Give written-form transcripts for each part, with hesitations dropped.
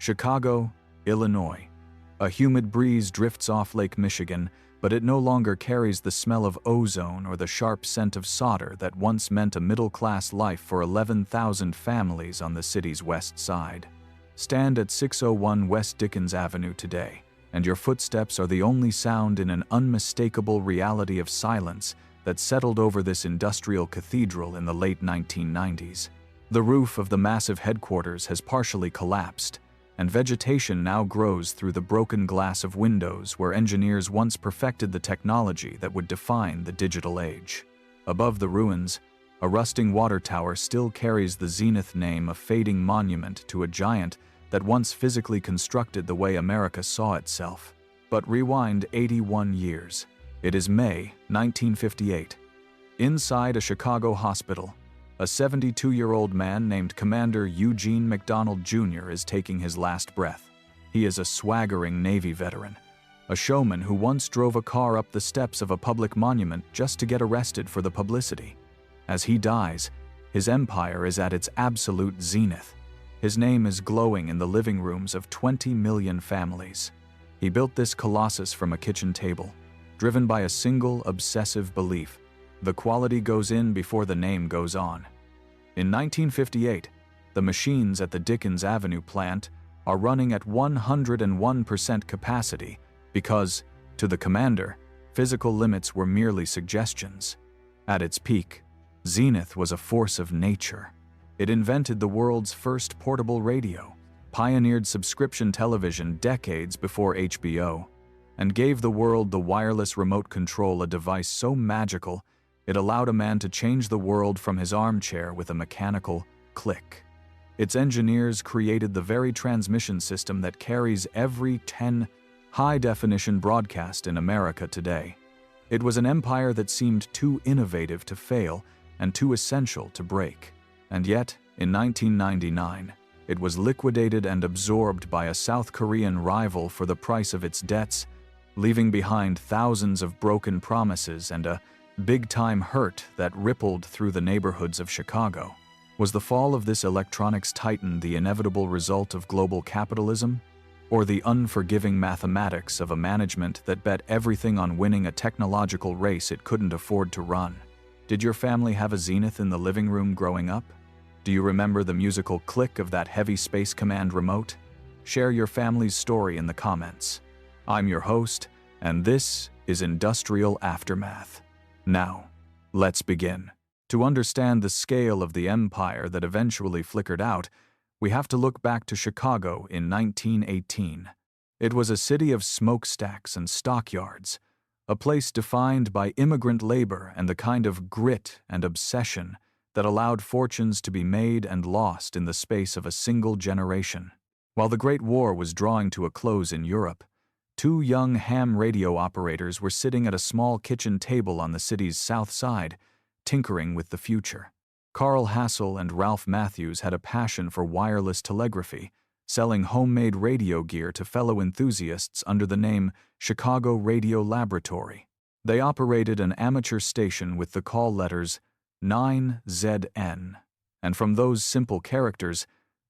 Chicago, Illinois. A humid breeze drifts off Lake Michigan, but it no longer carries the smell of ozone or the sharp scent of solder that once meant a middle-class life for 11,000 families on the city's west side. Stand at 601 West Dickens Avenue today, and your footsteps are the only sound in an unmistakable reality of silence that settled over this industrial cathedral in the late 1990s. The roof of the massive headquarters has partially collapsed, and vegetation now grows through the broken glass of windows where engineers once perfected the technology that would define the digital age. Above the ruins, a rusting water tower still carries the Zenith name, a fading monument to a giant that once physically constructed the way America saw itself. But rewind 81 years. It is May 1958. Inside a Chicago hospital, a 72-year-old man named Commander Eugene McDonald Jr. is taking his last breath. He is a swaggering Navy veteran, a showman who once drove a car up the steps of a public monument just to get arrested for the publicity. As he dies, his empire is at its absolute zenith. His name is glowing in the living rooms of 20 million families. He built this colossus from a kitchen table, driven by a single obsessive belief: the quality goes in before the name goes on. In 1958, the machines at the Dickens Avenue plant are running at 101% capacity because, to the commander, physical limits were merely suggestions. At its peak, Zenith was a force of nature. It invented the world's first portable radio, pioneered subscription television decades before HBO, and gave the world the wireless remote control, a device so magical it allowed a man to change the world from his armchair with a mechanical click. Its engineers created the very transmission system that carries every 10 high-definition broadcast in America today. It was an empire that seemed too innovative to fail and too essential to break. And yet, in 1999, it was liquidated and absorbed by a South Korean rival for the price of its debts, leaving behind thousands of broken promises and a big-time hurt that rippled through the neighborhoods of Chicago. Was the fall of this electronics titan the inevitable result of global capitalism, or the unforgiving mathematics of a management that bet everything on winning a technological race it couldn't afford to run? Did your family have a Zenith in the living room growing up? Do you remember the musical click of that heavy Space Command remote? Share your family's story in the comments. I'm your host, and this is Industrial Aftermath. Now, let's begin. To understand the scale of the empire that eventually flickered out, we have to look back to Chicago in 1918. It was a city of smokestacks and stockyards, a place defined by immigrant labor and the kind of grit and obsession that allowed fortunes to be made and lost in the space of a single generation. While the Great War was drawing to a close in Europe, two young ham radio operators were sitting at a small kitchen table on the city's south side, tinkering with the future. Carl Hassel and Ralph Matthews had a passion for wireless telegraphy, selling homemade radio gear to fellow enthusiasts under the name Chicago Radio Laboratory. They operated an amateur station with the call letters 9ZN, and from those simple characters,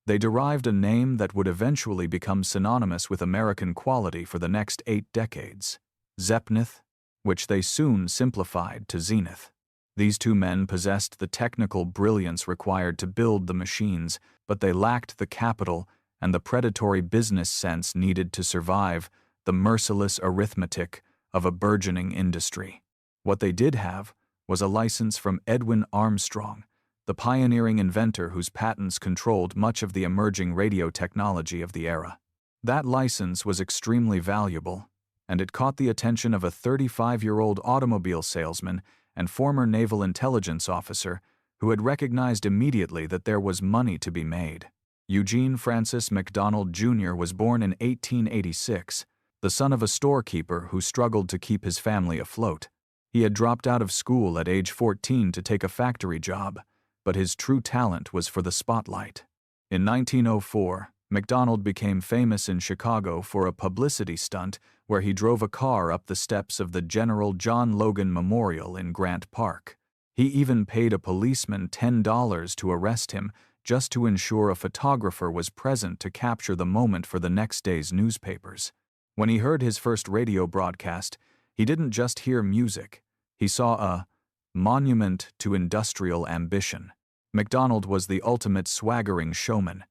they derived a name that would eventually become synonymous with American quality for the next 8 decades: Zepnith, which they soon simplified to Zenith. These two men possessed the technical brilliance required to build the machines, but they lacked the capital and the predatory business sense needed to survive the merciless arithmetic of a burgeoning industry. What they did have was a license from Edwin Armstrong, the pioneering inventor whose patents controlled much of the emerging radio technology of the era. That license was extremely valuable, and it caught the attention of a 35-year-old automobile salesman and former naval intelligence officer who had recognized immediately that there was money to be made. Eugene Francis McDonald Jr. was born in 1886, the son of a storekeeper who struggled to keep his family afloat. He had dropped out of school at age 14 to take a factory job, but his true talent was for the spotlight. In 1904, McDonald became famous in Chicago for a publicity stunt where he drove a car up the steps of the General John Logan Memorial in Grant Park. He even paid a policeman $10 to arrest him just to ensure a photographer was present to capture the moment for the next day's newspapers. When he heard his first radio broadcast, he didn't just hear music. He saw a monument to industrial ambition. MacDonald was the ultimate swaggering showman,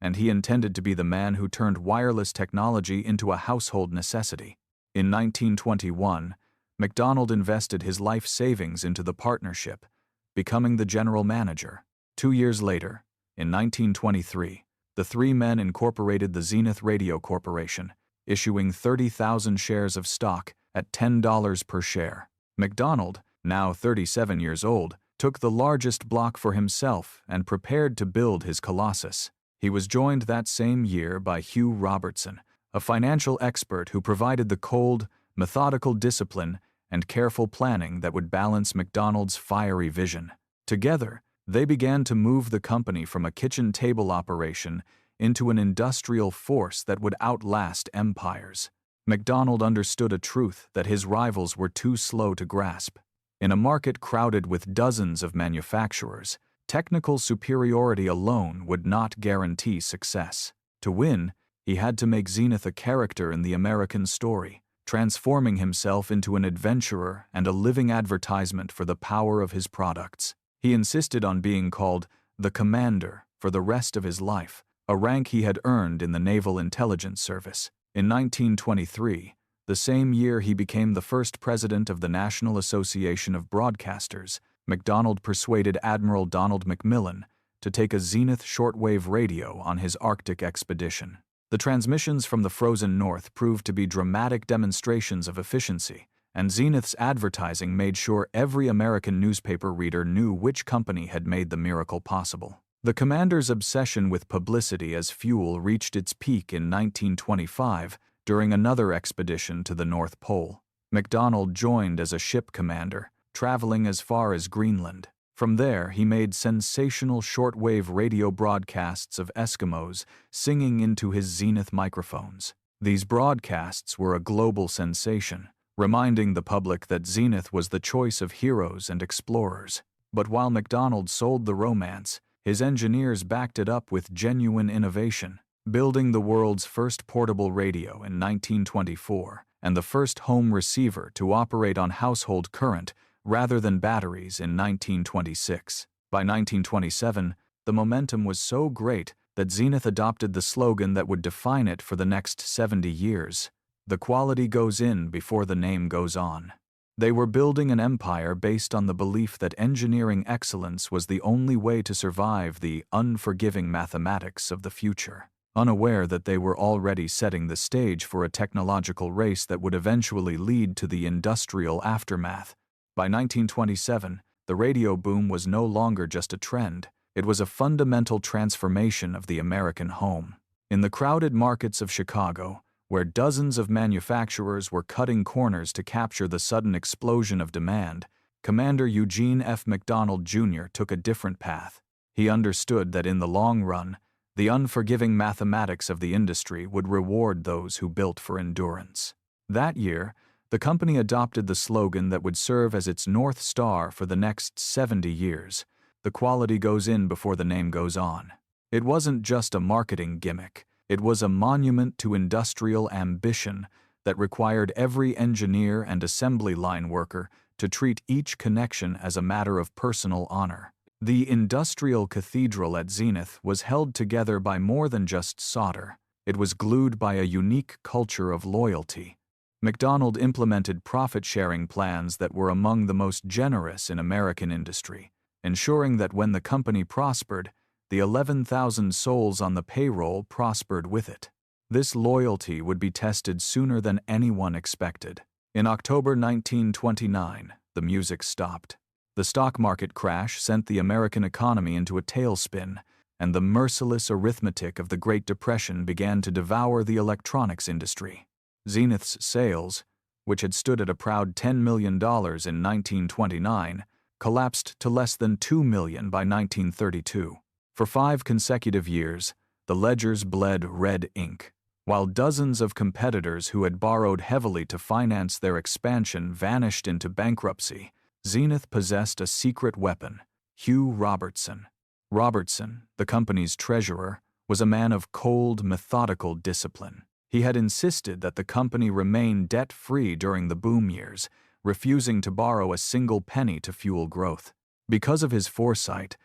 and he intended to be the man who turned wireless technology into a household necessity. In 1921, MacDonald invested his life savings into the partnership, becoming the general manager. 2 years later, in 1923, the three men incorporated the Zenith Radio Corporation, issuing 30,000 shares of stock at $10 per share. MacDonald, now 37 years old, took the largest block for himself and prepared to build his colossus. He was joined that same year by Hugh Robertson, a financial expert who provided the cold, methodical discipline and careful planning that would balance MacDonald's fiery vision. Together, they began to move the company from a kitchen table operation into an industrial force that would outlast empires. MacDonald understood a truth that his rivals were too slow to grasp. In a market crowded with dozens of manufacturers, technical superiority alone would not guarantee success. To win, he had to make Zenith a character in the American story, transforming himself into an adventurer and a living advertisement for the power of his products. He insisted on being called the Commander for the rest of his life, a rank he had earned in the Naval Intelligence Service. In 1923, the same year he became the first president of the National Association of Broadcasters, MacDonald persuaded Admiral Donald Macmillan to take a Zenith shortwave radio on his Arctic expedition. The transmissions from the frozen north proved to be dramatic demonstrations of efficiency, and Zenith's advertising made sure every American newspaper reader knew which company had made the miracle possible. The commander's obsession with publicity as fuel reached its peak in 1925 during another expedition to the North Pole. MacDonald joined as a ship commander, traveling as far as Greenland. From there, he made sensational shortwave radio broadcasts of Eskimos singing into his Zenith microphones. These broadcasts were a global sensation, reminding the public that Zenith was the choice of heroes and explorers. But while MacDonald sold the romance, his engineers backed it up with genuine innovation, building the world's first portable radio in 1924 and the first home receiver to operate on household current rather than batteries in 1926. By 1927, the momentum was so great that Zenith adopted the slogan that would define it for the next 70 years. The quality goes in before the name goes on. They were building an empire based on the belief that engineering excellence was the only way to survive the unforgiving mathematics of the future, unaware that they were already setting the stage for a technological race that would eventually lead to the industrial aftermath. By 1927, the radio boom was no longer just a trend. It was a fundamental transformation of the American home. In the crowded markets of Chicago, where dozens of manufacturers were cutting corners to capture the sudden explosion of demand, Commander Eugene F. MacDonald Jr. took a different path. He understood that in the long run, the unforgiving mathematics of the industry would reward those who built for endurance. That year, the company adopted the slogan that would serve as its North Star for the next 70 years. The quality goes in before the name goes on. It wasn't just a marketing gimmick. It was a monument to industrial ambition that required every engineer and assembly line worker to treat each connection as a matter of personal honor. The industrial cathedral at Zenith was held together by more than just solder. It was glued by a unique culture of loyalty. MacDonald implemented profit-sharing plans that were among the most generous in American industry, ensuring that when the company prospered, the 11,000 souls on the payroll prospered with it. This loyalty would be tested sooner than anyone expected. In October 1929, the music stopped. The stock market crash sent the American economy into a tailspin, and the merciless arithmetic of the Great Depression began to devour the electronics industry. Zenith's sales, which had stood at a proud $10 million in 1929, collapsed to less than $2 million by 1932. For 5 consecutive years, the ledgers bled red ink. While dozens of competitors who had borrowed heavily to finance their expansion vanished into bankruptcy, Zenith possessed a secret weapon: Hugh Robertson. Robertson, the company's treasurer, was a man of cold, methodical discipline. He had insisted that the company remain debt-free during the boom years, refusing to borrow a single penny to fuel growth. Because of his foresight,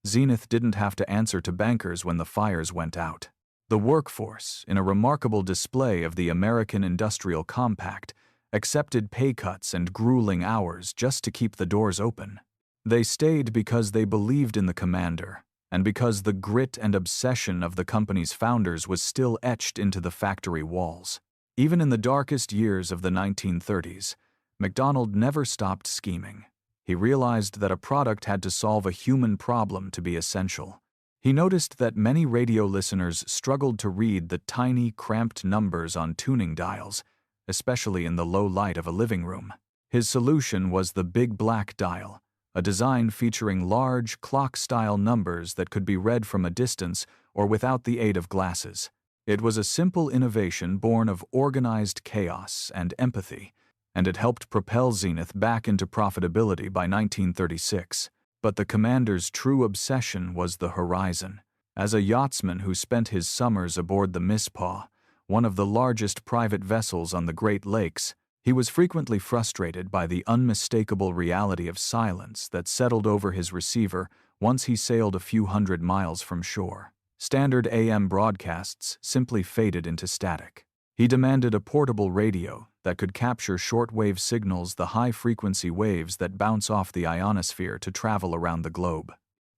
Zenith didn't have to answer to bankers when the fires went out. The workforce, in a remarkable display of the American industrial compact, accepted pay cuts and grueling hours just to keep the doors open. They stayed because they believed in the commander, and because the grit and obsession of the company's founders was still etched into the factory walls. Even in the darkest years of the 1930s, McDonald never stopped scheming. He realized that a product had to solve a human problem to be essential. He noticed that many radio listeners struggled to read the tiny, cramped numbers on tuning dials, especially in the low light of a living room. His solution was the Big Black Dial, a design featuring large, clock-style numbers that could be read from a distance or without the aid of glasses. It was a simple innovation born of organized chaos and empathy, and it helped propel Zenith back into profitability by 1936. But the commander's true obsession was the horizon. As a yachtsman who spent his summers aboard the Mizpah, one of the largest private vessels on the Great Lakes, he was frequently frustrated by the unmistakable reality of silence that settled over his receiver once he sailed a few hundred miles from shore. Standard AM broadcasts simply faded into static. He demanded a portable radio that could capture shortwave signals, the high-frequency waves that bounce off the ionosphere to travel around the globe.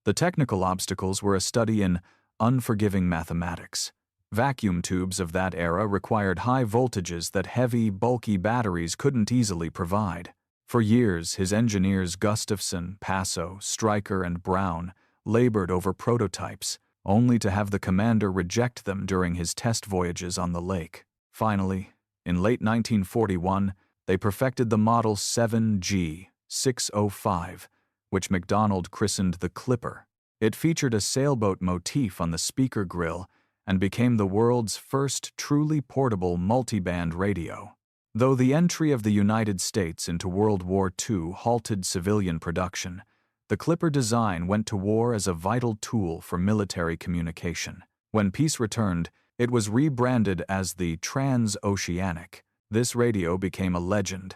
The technical obstacles were a study in unforgiving mathematics. Vacuum tubes of that era required high voltages that heavy, bulky batteries couldn't easily provide. For years, his engineers Gustafson, Passo, Stryker, and Brown labored over prototypes, only to have the commander reject them during his test voyages on the lake. Finally, in late 1941, they perfected the Model 7G605, which McDonald christened the Clipper. It featured a sailboat motif on the speaker grille and became the world's first truly portable multiband radio. Though the entry of the United States into World War II halted civilian production, the Clipper design went to war as a vital tool for military communication. When peace returned, it was rebranded as the Trans-Oceanic. This radio became a legend,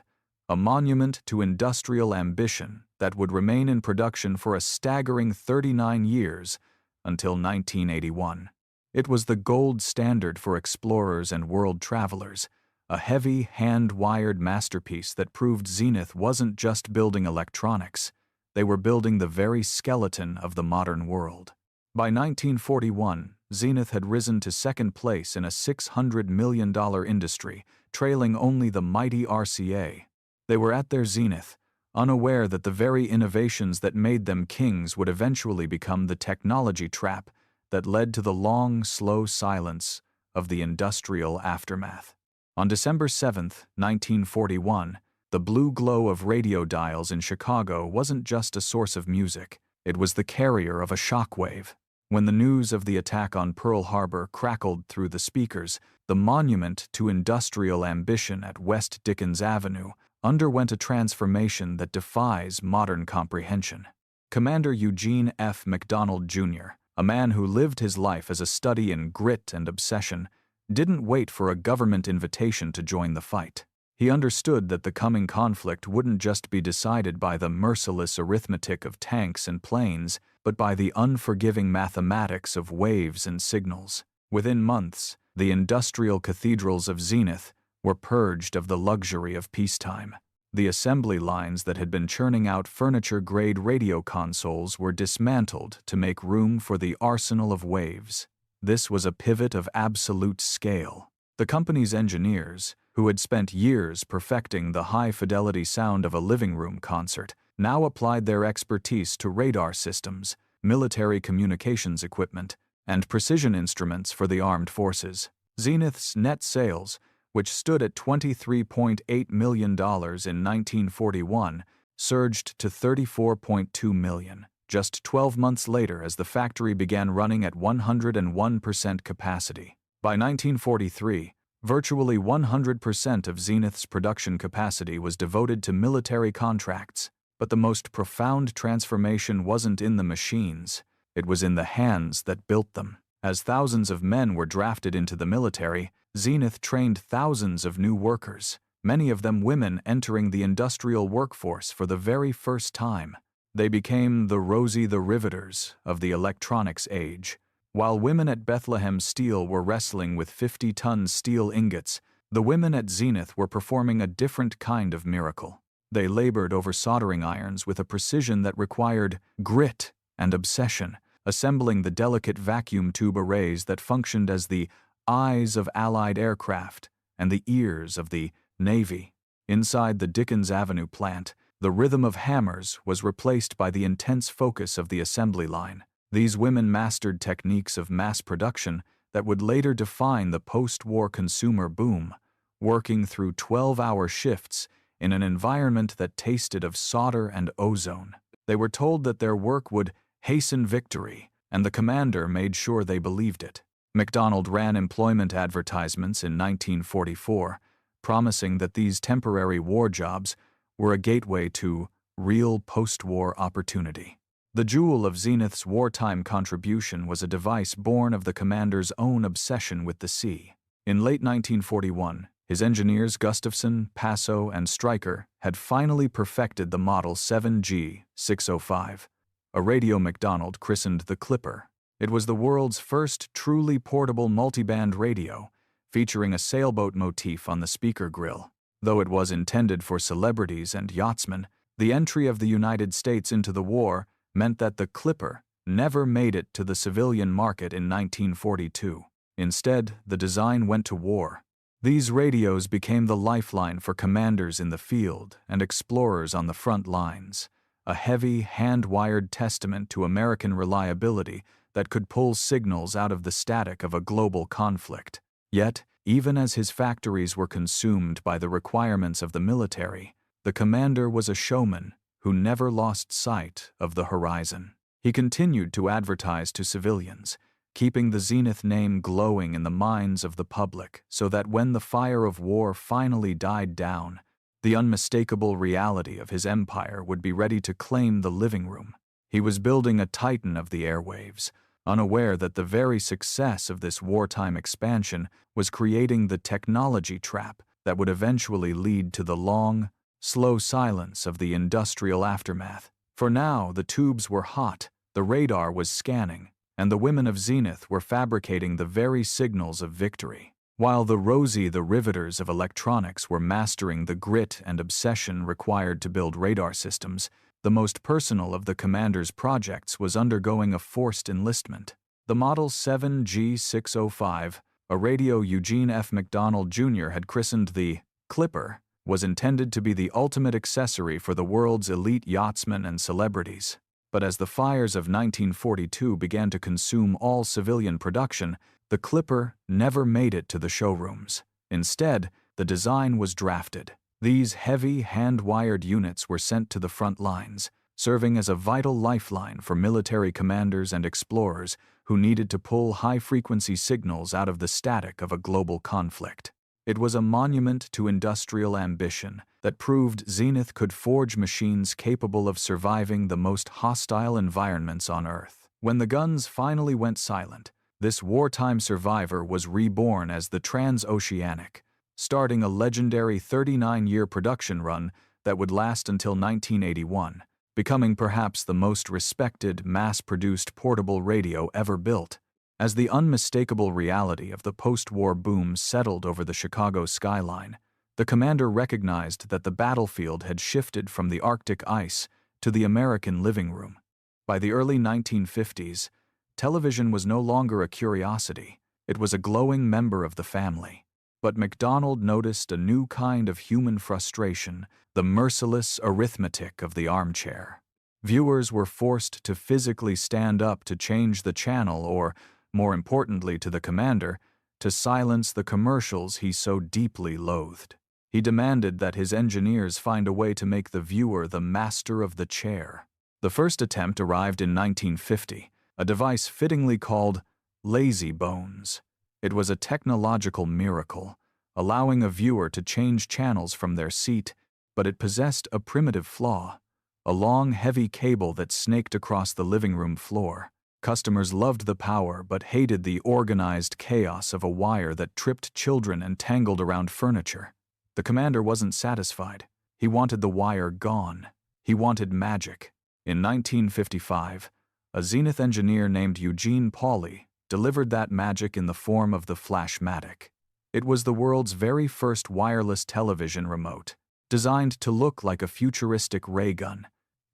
a monument to industrial ambition that would remain in production for a staggering 39 years until 1981. It was the gold standard for explorers and world travelers, a heavy, hand-wired masterpiece that proved Zenith wasn't just building electronics. They were building the very skeleton of the modern world. By 1941, Zenith had risen to second place in a $600 million industry, trailing only the mighty RCA. They were at their zenith, unaware that the very innovations that made them kings would eventually become the technology trap that led to the long, slow silence of the industrial aftermath. On December 7, 1941, the blue glow of radio dials in Chicago wasn't just a source of music, it was the carrier of a shockwave. When the news of the attack on Pearl Harbor crackled through the speakers, the monument to industrial ambition at West Dickens Avenue underwent a transformation that defies modern comprehension. Commander Eugene F. McDonald, Jr., a man who lived his life as a study in grit and obsession, didn't wait for a government invitation to join the fight. He understood that the coming conflict wouldn't just be decided by the merciless arithmetic of tanks and planes, but by the unforgiving mathematics of waves and signals. Within months, the industrial cathedrals of Zenith were purged of the luxury of peacetime. The assembly lines that had been churning out furniture-grade radio consoles were dismantled to make room for the arsenal of waves. This was a pivot of absolute scale. The company's engineers, who had spent years perfecting the high-fidelity sound of a living room concert, now applied their expertise to radar systems, military communications equipment, and precision instruments for the armed forces. Zenith's net sales, which stood at $23.8 million in 1941, surged to $34.2 million, just 12 months later as the factory began running at 101% capacity. By 1943, virtually 100% of Zenith's production capacity was devoted to military contracts. But the most profound transformation wasn't in the machines. it was in the hands that built them. As thousands of men were drafted into the military, Zenith trained thousands of new workers, many of them women entering the industrial workforce for the very first time. They became the Rosie the Riveters of the electronics age. While women at Bethlehem Steel were wrestling with 50-ton steel ingots, the women at Zenith were performing a different kind of miracle. They labored over soldering irons with a precision that required grit and obsession, assembling the delicate vacuum tube arrays that functioned as the eyes of Allied aircraft and the ears of the Navy. Inside the Dickens Avenue plant, the rhythm of hammers was replaced by the intense focus of the assembly line. These women mastered techniques of mass production that would later define the post-war consumer boom, working through 12-hour shifts in an environment that tasted of solder and ozone. They were told that their work would hasten victory, and the commander made sure they believed it. McDonald ran employment advertisements in 1944, promising that these temporary war jobs were a gateway to real post-war opportunity. The jewel of Zenith's wartime contribution was a device born of the commander's own obsession with the sea. In late 1941, his engineers Gustafson, Passo, and Stryker had finally perfected the Model 7G605, a radio McDonald christened the Clipper. It was the world's first truly portable multiband radio, featuring a sailboat motif on the speaker grill. Though it was intended for celebrities and yachtsmen, the entry of the United States into the war meant that the Clipper never made it to the civilian market in 1942. Instead, the design went to war. These radios became the lifeline for commanders in the field and explorers on the front lines, a heavy, hand-wired testament to American reliability that could pull signals out of the static of a global conflict. Yet, even as his factories were consumed by the requirements of the military, the commander was a showman who never lost sight of the horizon. He continued to advertise to civilians, keeping the Zenith name glowing in the minds of the public so that when the fire of war finally died down, the unmistakable reality of his empire would be ready to claim the living room. He was building a titan of the airwaves, unaware that the very success of this wartime expansion was creating the technology trap that would eventually lead to the long, slow silence of the industrial aftermath. For now, the tubes were hot, the radar was scanning, and the women of Zenith were fabricating the very signals of victory. While the Rosie the Riveters of electronics were mastering the grit and obsession required to build radar systems, the most personal of the commander's projects was undergoing a forced enlistment. The Model 7G605, a radio Eugene F. McDonald Jr. had christened the Clipper, was intended to be the ultimate accessory for the world's elite yachtsmen and celebrities. But as the fires of 1942 began to consume all civilian production, the Clipper never made it to the showrooms. Instead, the design was drafted. These heavy, hand-wired units were sent to the front lines, serving as a vital lifeline for military commanders and explorers who needed to pull high-frequency signals out of the static of a global conflict. It was a monument to industrial ambition that proved Zenith could forge machines capable of surviving the most hostile environments on Earth. When the guns finally went silent, this wartime survivor was reborn as the Trans-Oceanic, starting a legendary 39-year production run that would last until 1981, becoming perhaps the most respected, mass-produced portable radio ever built. As the unmistakable reality of the post-war boom settled over the Chicago skyline, the commander recognized that the battlefield had shifted from the Arctic ice to the American living room. By the early 1950s, television was no longer a curiosity, it was a glowing member of the family. But McDonald noticed a new kind of human frustration, the merciless arithmetic of the armchair. Viewers were forced to physically stand up to change the channel or, more importantly to the commander, to silence the commercials he so deeply loathed. He demanded that his engineers find a way to make the viewer the master of the chair. The first attempt arrived in 1950, a device fittingly called Lazy Bones. It was a technological miracle, allowing a viewer to change channels from their seat, but it possessed a primitive flaw, a long, heavy cable that snaked across the living room floor. Customers loved the power but hated the organized chaos of a wire that tripped children and tangled around furniture. The commander wasn't satisfied. He wanted the wire gone. He wanted magic. In 1955, a Zenith engineer named Eugene Pauly delivered that magic in the form of the Flashmatic. It was the world's very first wireless television remote, designed to look like a futuristic ray gun.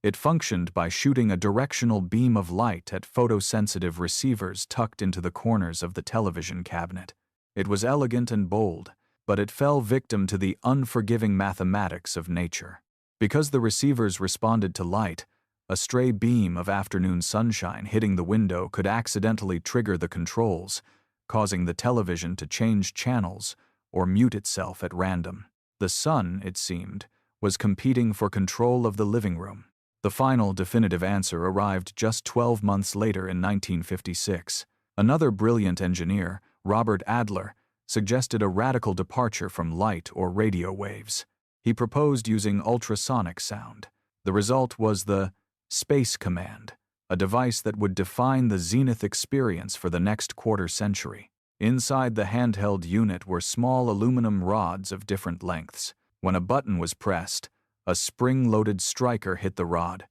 It functioned by shooting a directional beam of light at photosensitive receivers tucked into the corners of the television cabinet. It was elegant and bold, but it fell victim to the unforgiving mathematics of nature. Because the receivers responded to light, a stray beam of afternoon sunshine hitting the window could accidentally trigger the controls, causing the television to change channels or mute itself at random. The sun, it seemed, was competing for control of the living room. The final definitive answer arrived just 12 months later in 1956. Another brilliant engineer, Robert Adler, suggested a radical departure from light or radio waves. He proposed using ultrasonic sound. The result was the Space Command, a device that would define the Zenith experience for the next quarter century. Inside the handheld unit were small aluminum rods of different lengths. When a button was pressed, a spring-loaded striker hit the rod,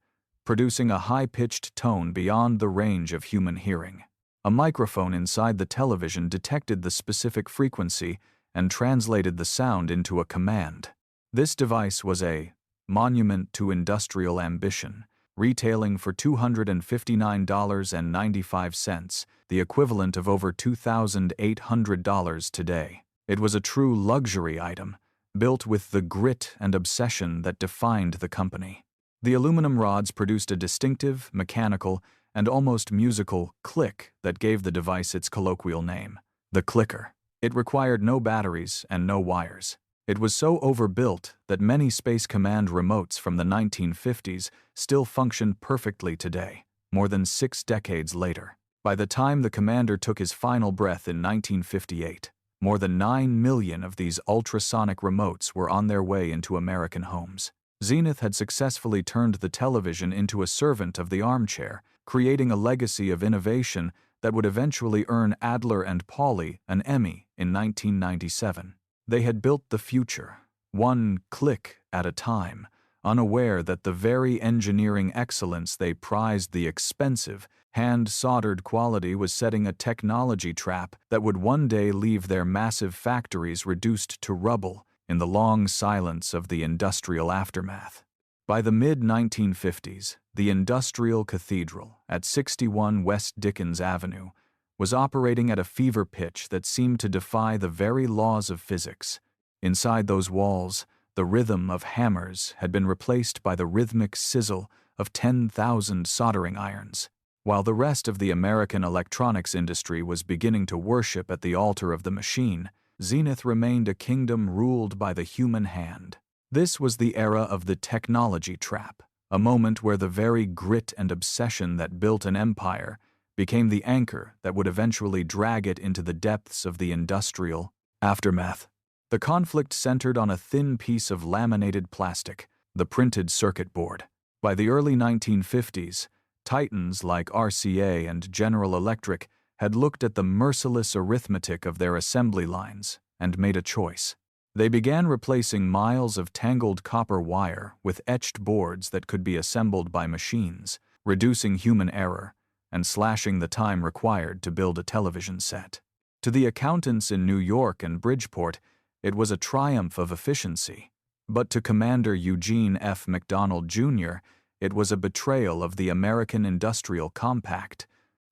producing a high-pitched tone beyond the range of human hearing. A microphone inside the television detected the specific frequency and translated the sound into a command. This device was a monument to industrial ambition, retailing for $259.95, the equivalent of over $2,800 today. It was a true luxury item, built with the grit and obsession that defined the company. The aluminum rods produced a distinctive, mechanical, and almost musical click that gave the device its colloquial name, the clicker. It required no batteries and no wires. It was so overbuilt that many Space Command remotes from the 1950s still function perfectly today, more than 6 decades later. By the time the commander took his final breath in 1958, more than 9 million of these ultrasonic remotes were on their way into American homes. Zenith had successfully turned the television into a servant of the armchair, creating a legacy of innovation that would eventually earn Adler and Pauly an Emmy in 1997. They had built the future, one click at a time, unaware that the very engineering excellence they prized, the expensive, hand-soldered quality, was setting a technology trap that would one day leave their massive factories reduced to rubble in the long silence of the industrial aftermath. By the mid-1950s, the Industrial Cathedral at 61 West Dickens Avenue was operating at a fever pitch that seemed to defy the very laws of physics. Inside those walls, the rhythm of hammers had been replaced by the rhythmic sizzle of 10,000 soldering irons. While the rest of the American electronics industry was beginning to worship at the altar of the machine, Zenith remained a kingdom ruled by the human hand. This was the era of the technology trap, a moment where the very grit and obsession that built an empire became the anchor that would eventually drag it into the depths of the industrial aftermath. The conflict centered on a thin piece of laminated plastic, the printed circuit board. By the early 1950s, titans like RCA and General Electric had looked at the merciless arithmetic of their assembly lines and made a choice. They began replacing miles of tangled copper wire with etched boards that could be assembled by machines, reducing human error and slashing the time required to build a television set. To the accountants in New York and Bridgeport, it was a triumph of efficiency. But to Commander Eugene F. McDonald, Jr., it was a betrayal of the American Industrial Compact.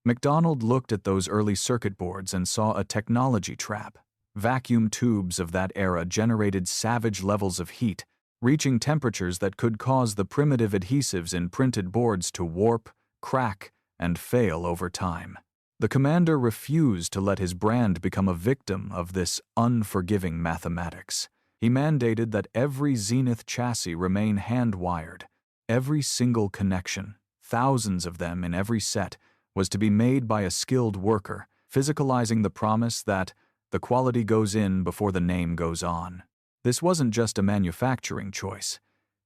McDonald looked at those early circuit boards and saw a technology trap. Vacuum tubes of that era generated savage levels of heat, reaching temperatures that could cause the primitive adhesives in printed boards to warp, crack, and fail over time. The commander refused to let his brand become a victim of this unforgiving mathematics. He mandated that every Zenith chassis remain hand-wired. Every single connection, thousands of them in every set, was to be made by a skilled worker, physicalizing the promise that the quality goes in before the name goes on. This wasn't just a manufacturing choice.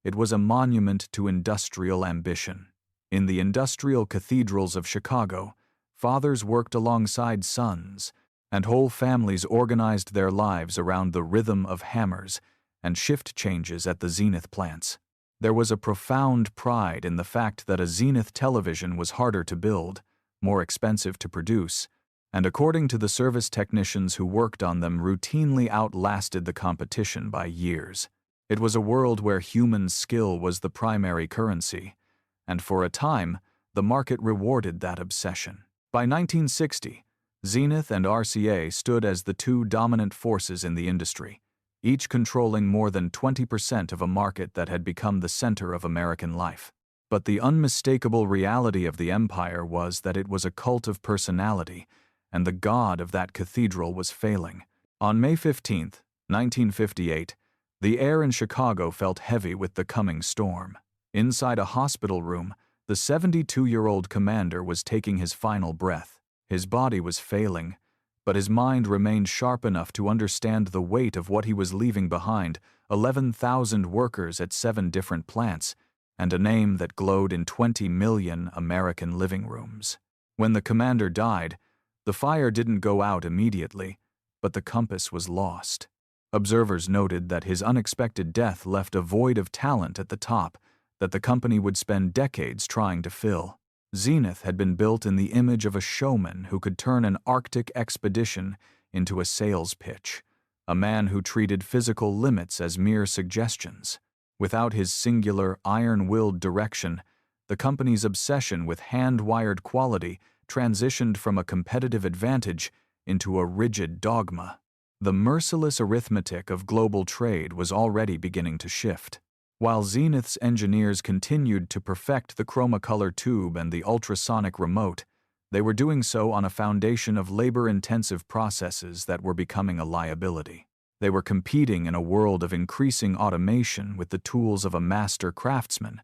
It was a monument to industrial ambition. In the industrial cathedrals of Chicago, fathers worked alongside sons, and whole families organized their lives around the rhythm of hammers and shift changes at the Zenith plants. There was a profound pride in the fact that a Zenith television was harder to build, more expensive to produce, and according to the service technicians who worked on them, routinely outlasted the competition by years. It was a world where human skill was the primary currency, and for a time, the market rewarded that obsession. By 1960, Zenith and RCA stood as the two dominant forces in the industry, each controlling more than 20% of a market that had become the center of American life. But the unmistakable reality of the empire was that it was a cult of personality, and the god of that cathedral was failing. On May 15, 1958, the air in Chicago felt heavy with the coming storm. Inside a hospital room, the 72-year-old commander was taking his final breath. His body was failing, but his mind remained sharp enough to understand the weight of what he was leaving behind: 11,000 workers at 7 different plants, and a name that glowed in 20 million American living rooms. When the commander died, the fire didn't go out immediately, but the compass was lost. Observers noted that his unexpected death left a void of talent at the top that the company would spend decades trying to fill. Zenith had been built in the image of a showman who could turn an Arctic expedition into a sales pitch, a man who treated physical limits as mere suggestions. Without his singular, iron-willed direction, the company's obsession with hand-wired quality transitioned from a competitive advantage into a rigid dogma. The merciless arithmetic of global trade was already beginning to shift. While Zenith's engineers continued to perfect the chromacolor tube and the ultrasonic remote, they were doing so on a foundation of labor-intensive processes that were becoming a liability. They were competing in a world of increasing automation with the tools of a master craftsman,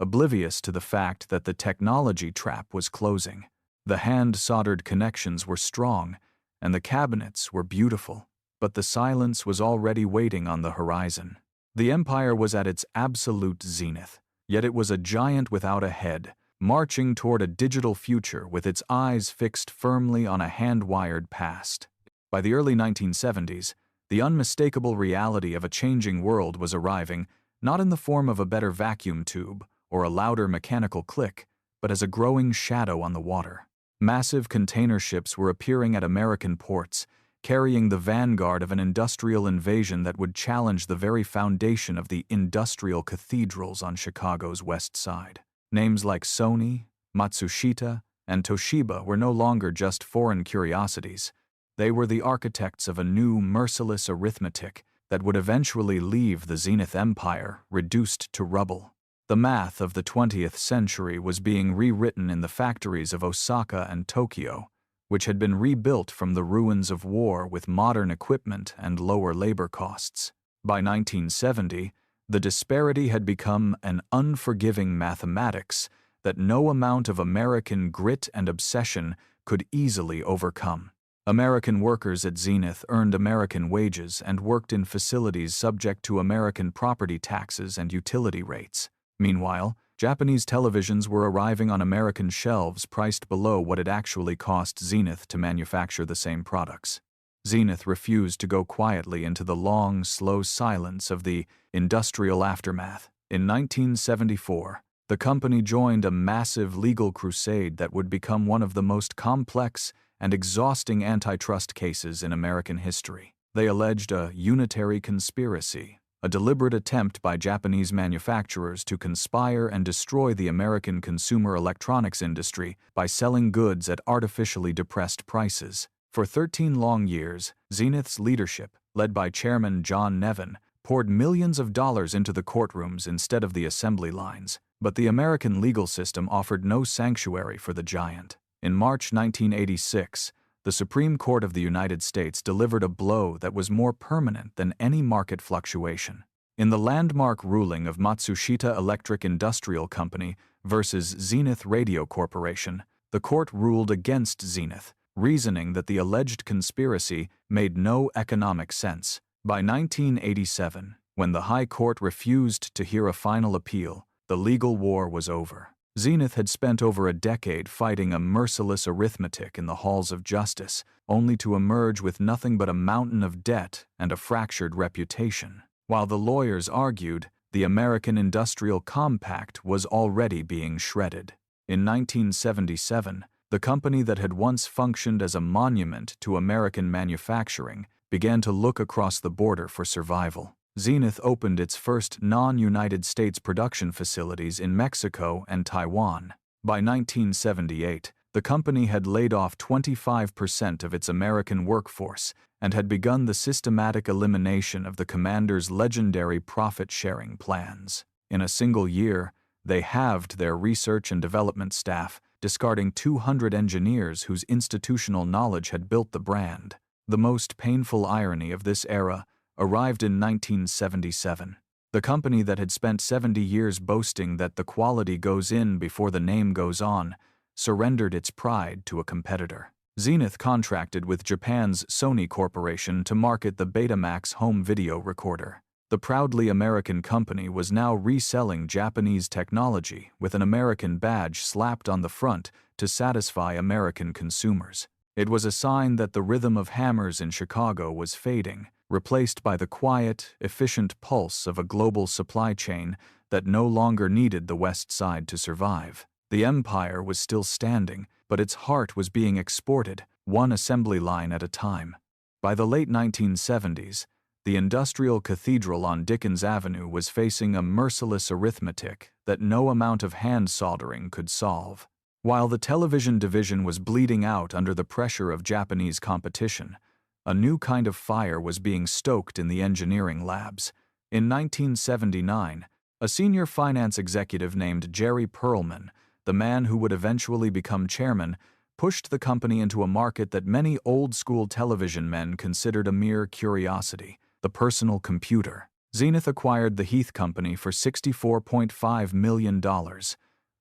oblivious to the fact that the technology trap was closing. The hand-soldered connections were strong, and the cabinets were beautiful, but the silence was already waiting on the horizon. The empire was at its absolute zenith, yet it was a giant without a head, marching toward a digital future with its eyes fixed firmly on a hand-wired past. By the early 1970s, the unmistakable reality of a changing world was arriving, not in the form of a better vacuum tube or a louder mechanical click, but as a growing shadow on the water. Massive container ships were appearing at American ports, carrying the vanguard of an industrial invasion that would challenge the very foundation of the industrial cathedrals on Chicago's west side. Names like Sony, Matsushita, and Toshiba were no longer just foreign curiosities. They were the architects of a new, merciless arithmetic that would eventually leave the Zenith Empire reduced to rubble. The math of the 20th century was being rewritten in the factories of Osaka and Tokyo, which had been rebuilt from the ruins of war with modern equipment and lower labor costs. By 1970, the disparity had become an unforgiving mathematics that no amount of American grit and obsession could easily overcome. American workers at Zenith earned American wages and worked in facilities subject to American property taxes and utility rates. Meanwhile, Japanese televisions were arriving on American shelves priced below what it actually cost Zenith to manufacture the same products. Zenith refused to go quietly into the long, slow silence of the industrial aftermath. In 1974, the company joined a massive legal crusade that would become one of the most complex and exhausting antitrust cases in American history. They alleged a unitary conspiracy, a deliberate attempt by Japanese manufacturers to conspire and destroy the American consumer electronics industry by selling goods at artificially depressed prices. For 13 long years, Zenith's leadership, led by Chairman John Nevin, poured millions of dollars into the courtrooms instead of the assembly lines, but the American legal system offered no sanctuary for the giant. In March 1986, the Supreme Court of the United States delivered a blow that was more permanent than any market fluctuation. In the landmark ruling of Matsushita Electric Industrial Company versus Zenith Radio Corporation, the court ruled against Zenith, reasoning that the alleged conspiracy made no economic sense. By 1987, when the High Court refused to hear a final appeal, the legal war was over. Zenith had spent over a decade fighting a merciless arithmetic in the halls of justice, only to emerge with nothing but a mountain of debt and a fractured reputation. While the lawyers argued, the American Industrial Compact was already being shredded. In 1977, the company that had once functioned as a monument to American manufacturing began to look across the border for survival. Zenith opened its first non-United States production facilities in Mexico and Taiwan. By 1978, the company had laid off 25% of its American workforce and had begun the systematic elimination of the commander's legendary profit-sharing plans. In a single year, they halved their research and development staff, discarding 200 engineers whose institutional knowledge had built the brand. The most painful irony of this era arrived in 1977. The company that had spent 70 years boasting that the quality goes in before the name goes on surrendered its pride to a competitor. Zenith contracted with Japan's Sony Corporation to market the Betamax home video recorder. The proudly American company was now reselling Japanese technology with an American badge slapped on the front to satisfy American consumers. It was a sign that the rhythm of hammers in Chicago was fading, replaced by the quiet, efficient pulse of a global supply chain that no longer needed the West Side to survive. The empire was still standing, but its heart was being exported, one assembly line at a time. By the late 1970s, the industrial cathedral on Dickens Avenue was facing a merciless arithmetic that no amount of hand soldering could solve. While the television division was bleeding out under the pressure of Japanese competition, a new kind of fire was being stoked in the engineering labs. In 1979, a senior finance executive named Jerry Perlman, the man who would eventually become chairman, pushed the company into a market that many old-school television men considered a mere curiosity: the personal computer. Zenith acquired the Heath Company for $64.5 million,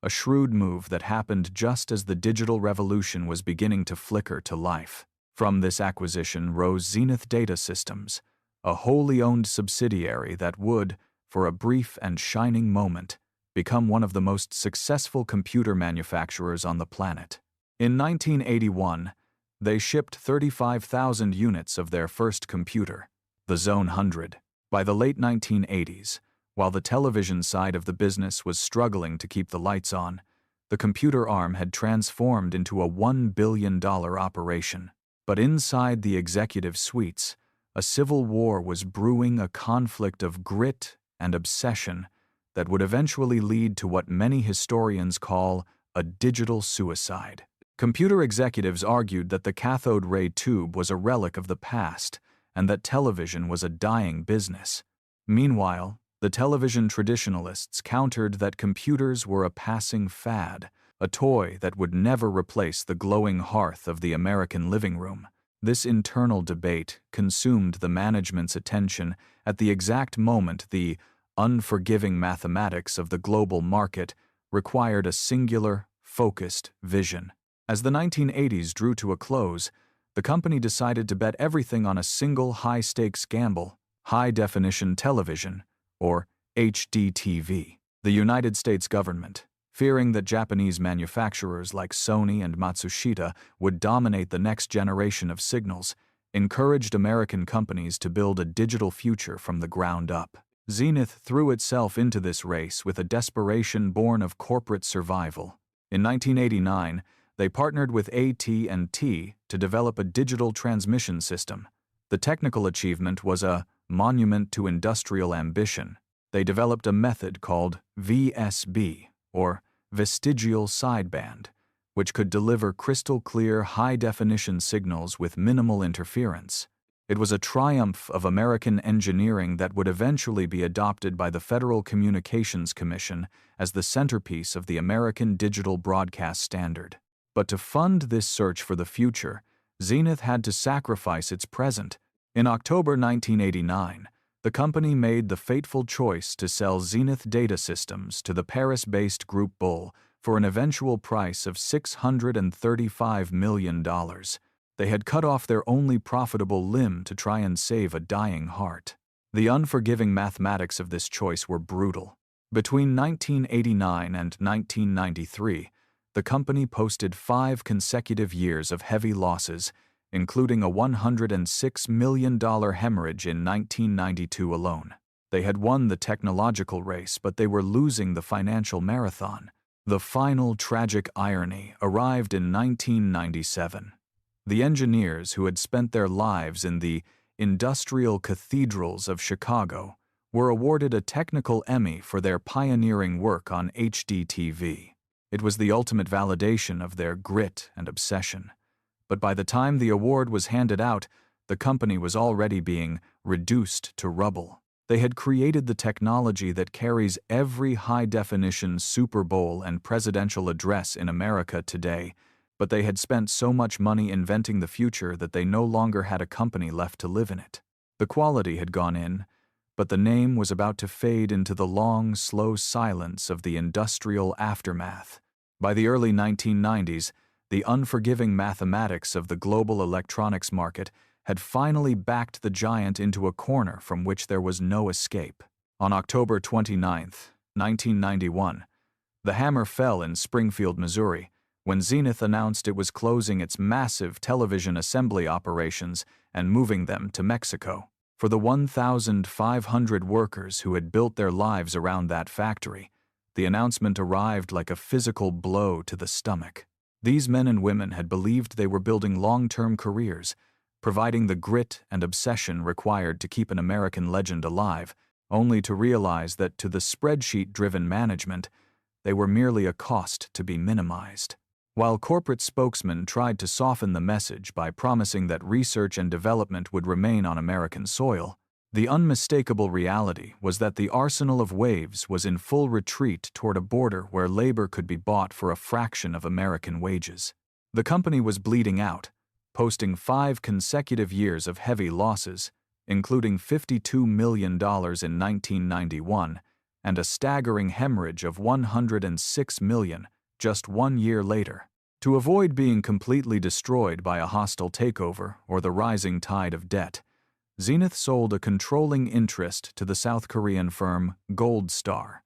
a shrewd move that happened just as the digital revolution was beginning to flicker to life. From this acquisition rose Zenith Data Systems, a wholly owned subsidiary that would, for a brief and shining moment, become one of the most successful computer manufacturers on the planet. In 1981, they shipped 35,000 units of their first computer, the Zone 100. By the late 1980s, while the television side of the business was struggling to keep the lights on, the computer arm had transformed into a $1 billion operation. But inside the executive suites, a civil war was brewing, a conflict of grit and obsession that would eventually lead to what many historians call a digital suicide. Computer executives argued that the cathode ray tube was a relic of the past and that television was a dying business. Meanwhile, the television traditionalists countered that computers were a passing fad, a toy that would never replace the glowing hearth of the American living room. This internal debate consumed the management's attention at the exact moment the unforgiving mathematics of the global market required a singular, focused vision. As the 1980s drew to a close, the company decided to bet everything on a single high-stakes gamble: high-definition television, or HDTV. The United States government, fearing that Japanese manufacturers like Sony and Matsushita would dominate the next generation of signals, encouraged American companies to build a digital future from the ground up. Zenith threw itself into this race with a desperation born of corporate survival. In 1989, they partnered with AT&T to develop a digital transmission system. The technical achievement was a monument to industrial ambition. They developed a method called VSB, or vestigial sideband, which could deliver crystal-clear, high-definition signals with minimal interference. It was a triumph of American engineering that would eventually be adopted by the Federal Communications Commission as the centerpiece of the American digital broadcast standard. But to fund this search for the future, Zenith had to sacrifice its present. In October 1989, the company made the fateful choice to sell Zenith Data Systems to the Paris-based Group Bull for an eventual price of $635 million. They had cut off their only profitable limb to try and save a dying heart. The unforgiving mathematics of this choice were brutal. Between 1989 and 1993, the company posted 5 consecutive years of heavy losses, including a $106 million hemorrhage in 1992 alone. They had won the technological race, but they were losing the financial marathon. The final tragic irony arrived in 1997. The engineers who had spent their lives in the industrial cathedrals of Chicago were awarded a technical Emmy for their pioneering work on HDTV. It was the ultimate validation of their grit and obsession. But by the time the award was handed out, the company was already being reduced to rubble. They had created the technology that carries every high-definition Super Bowl and presidential address in America today, but they had spent so much money inventing the future that they no longer had a company left to live in it. The quality had gone in, but the name was about to fade into the long, slow silence of the industrial aftermath. By the early 1990s, the unforgiving mathematics of the global electronics market had finally backed the giant into a corner from which there was no escape. On October 29, 1991, the hammer fell in Springfield, Missouri, when Zenith announced it was closing its massive television assembly operations and moving them to Mexico. For the 1,500 workers who had built their lives around that factory, the announcement arrived like a physical blow to the stomach. These men and women had believed they were building long-term careers, providing the grit and obsession required to keep an American legend alive, only to realize that to the spreadsheet-driven management, they were merely a cost to be minimized. While corporate spokesmen tried to soften the message by promising that research and development would remain on American soil, the unmistakable reality was that the arsenal of waves was in full retreat toward a border where labor could be bought for a fraction of American wages. The company was bleeding out, posting 5 consecutive years of heavy losses, including $52 million in 1991 and a staggering hemorrhage of $106 million just 1 year later. To avoid being completely destroyed by a hostile takeover or the rising tide of debt, Zenith sold a controlling interest to the South Korean firm Gold Star,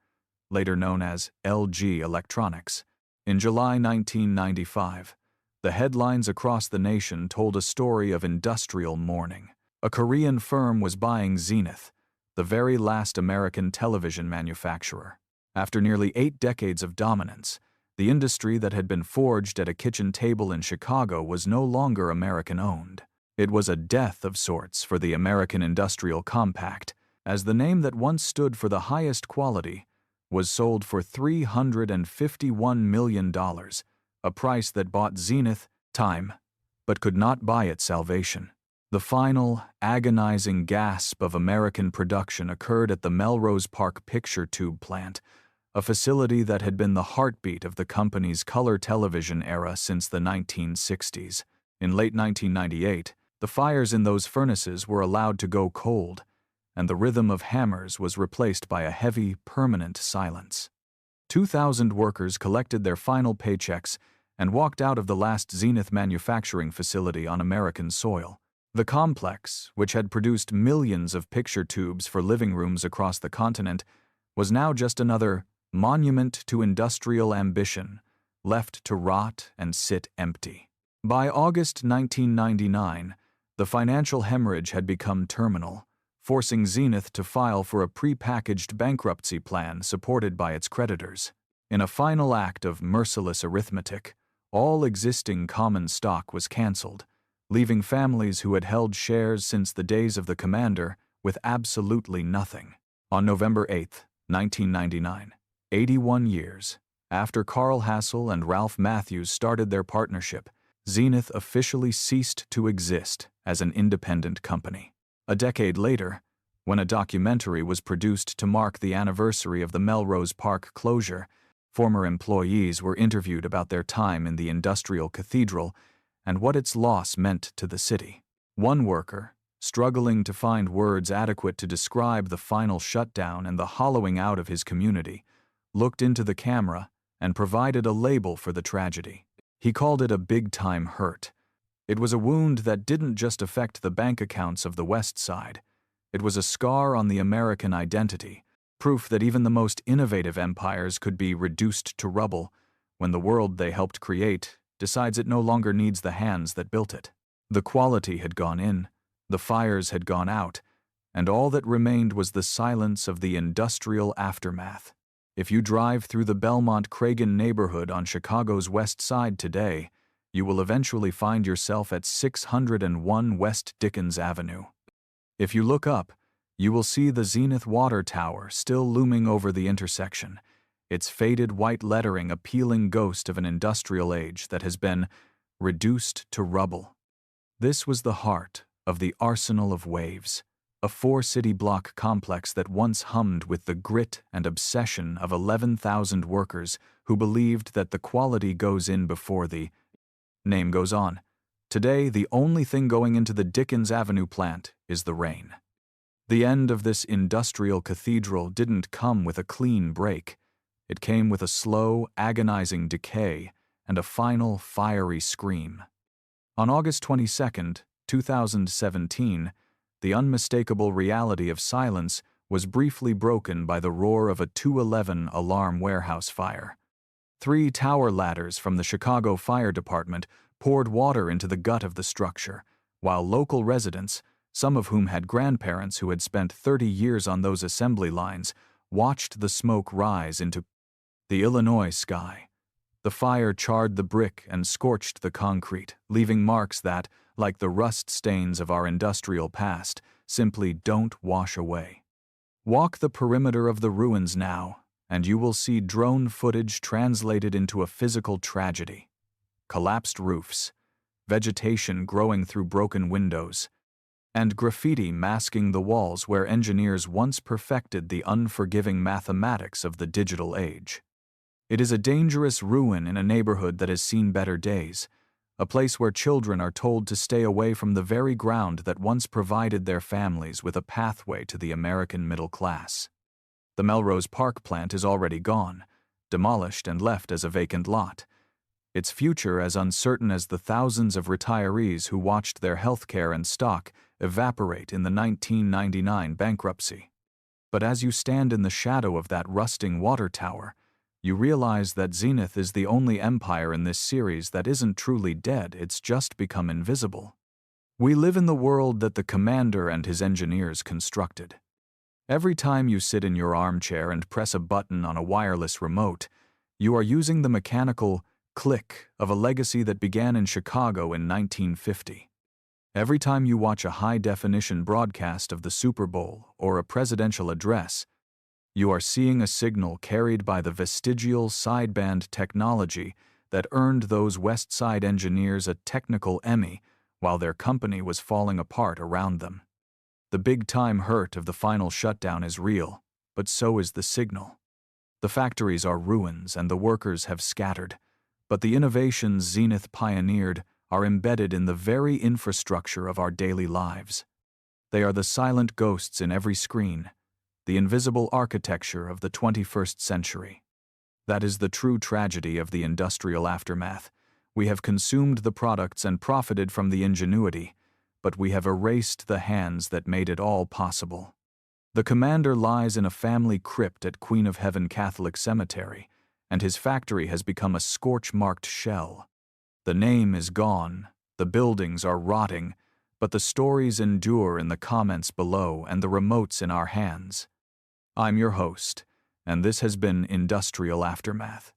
later known as LG Electronics. In July 1995, the headlines across the nation told a story of industrial mourning. A Korean firm was buying Zenith, the very last American television manufacturer. After nearly 8 decades of dominance, the industry that had been forged at a kitchen table in Chicago was no longer American-owned. It was a death of sorts for the American Industrial Compact, as the name that once stood for the highest quality was sold for $351 million, a price that bought Zenith time, but could not buy it salvation. The final, agonizing gasp of American production occurred at the Melrose Park Picture Tube plant, a facility that had been the heartbeat of the company's color television era since the 1960s. In late 1998, the fires in those furnaces were allowed to go cold, and the rhythm of hammers was replaced by a heavy, permanent silence. 2,000 workers collected their final paychecks and walked out of the last Zenith manufacturing facility on American soil. The complex, which had produced millions of picture tubes for living rooms across the continent, was now just another monument to industrial ambition, left to rot and sit empty. By August 1999, the financial hemorrhage had become terminal, forcing Zenith to file for a pre-packaged bankruptcy plan supported by its creditors. In a final act of merciless arithmetic, all existing common stock was canceled, leaving families who had held shares since the days of the commander with absolutely nothing. On November 8, 1999, 81 years after Carl Hassel and Ralph Matthews started their partnership, Zenith officially ceased to exist as an independent company. A decade later, when a documentary was produced to mark the anniversary of the Melrose Park closure, former employees were interviewed about their time in the industrial cathedral and what its loss meant to the city. One worker, struggling to find words adequate to describe the final shutdown and the hollowing out of his community, looked into the camera and provided a label for the tragedy. He called it a big-time hurt. It was a wound that didn't just affect the bank accounts of the West Side. It was a scar on the American identity, Proof that even the most innovative empires could be reduced to rubble when the world they helped create decides it no longer needs the hands that built it. The quality had gone in, the fires had gone out, and all that remained was the silence of the industrial aftermath. If you drive through the Belmont-Cragen neighborhood on Chicago's West Side today, you will eventually find yourself at 601 West Dickens Avenue. If you look up, you will see the Zenith water tower still looming over the intersection, its faded white lettering a peeling ghost of an industrial age that has been reduced to rubble. This was the heart of the Arsenal of Waves, a 4-city block complex that once hummed with the grit and obsession of 11,000 workers who believed that the quality goes in before the name goes on. Today, the only thing going into the Dickens Avenue plant is the rain. The end of this industrial cathedral didn't come with a clean break. It came with a slow, agonizing decay and a final, fiery scream. On August 22, 2017, the unmistakable reality of silence was briefly broken by the roar of a 211 alarm warehouse fire. 3 tower ladders from the Chicago Fire Department poured water into the gut of the structure, while local residents, some of whom had grandparents who had spent 30 years on those assembly lines, watched the smoke rise into the Illinois sky. The fire charred the brick and scorched the concrete, leaving marks that, like the rust stains of our industrial past, simply don't wash away. Walk the perimeter of the ruins now, and you will see drone footage translated into a physical tragedy. Collapsed roofs, vegetation growing through broken windows, and graffiti masking the walls where engineers once perfected the unforgiving mathematics of the digital age. It is a dangerous ruin in a neighborhood that has seen better days, a place where children are told to stay away from the very ground that once provided their families with a pathway to the American middle class. The Melrose Park plant is already gone, demolished and left as a vacant lot. Its future as uncertain as the thousands of retirees who watched their health care and stock evaporate in the 1999 bankruptcy. But as you stand in the shadow of that rusting water tower, you realize that Zenith is the only empire in this series that isn't truly dead, it's just become invisible. We live in the world that the commander and his engineers constructed. Every time you sit in your armchair and press a button on a wireless remote, you are using the mechanical click of a legacy that began in Chicago in 1950. Every time you watch a high-definition broadcast of the Super Bowl or a presidential address, you are seeing a signal carried by the vestigial sideband technology that earned those West Side engineers a technical Emmy while their company was falling apart around them. The big-time hurt of the final shutdown is real, but so is the signal. The factories are ruins and the workers have scattered, but the innovations Zenith pioneered are embedded in the very infrastructure of our daily lives. They are the silent ghosts in every screen, the invisible architecture of the 21st century. That is the true tragedy of the industrial aftermath. We have consumed the products and profited from the ingenuity, but we have erased the hands that made it all possible. The commander lies in a family crypt at Queen of Heaven Catholic Cemetery, and his factory has become a scorch-marked shell. The name is gone, the buildings are rotting, but the stories endure in the comments below and the remotes in our hands. I'm your host, and this has been Industrial Aftermath.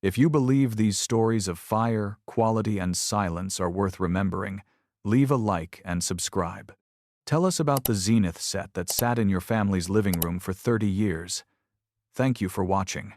If you believe these stories of fire, quality, and silence are worth remembering, leave a like and subscribe. Tell us about the Zenith set that sat in your family's living room for 30 years. Thank you for watching.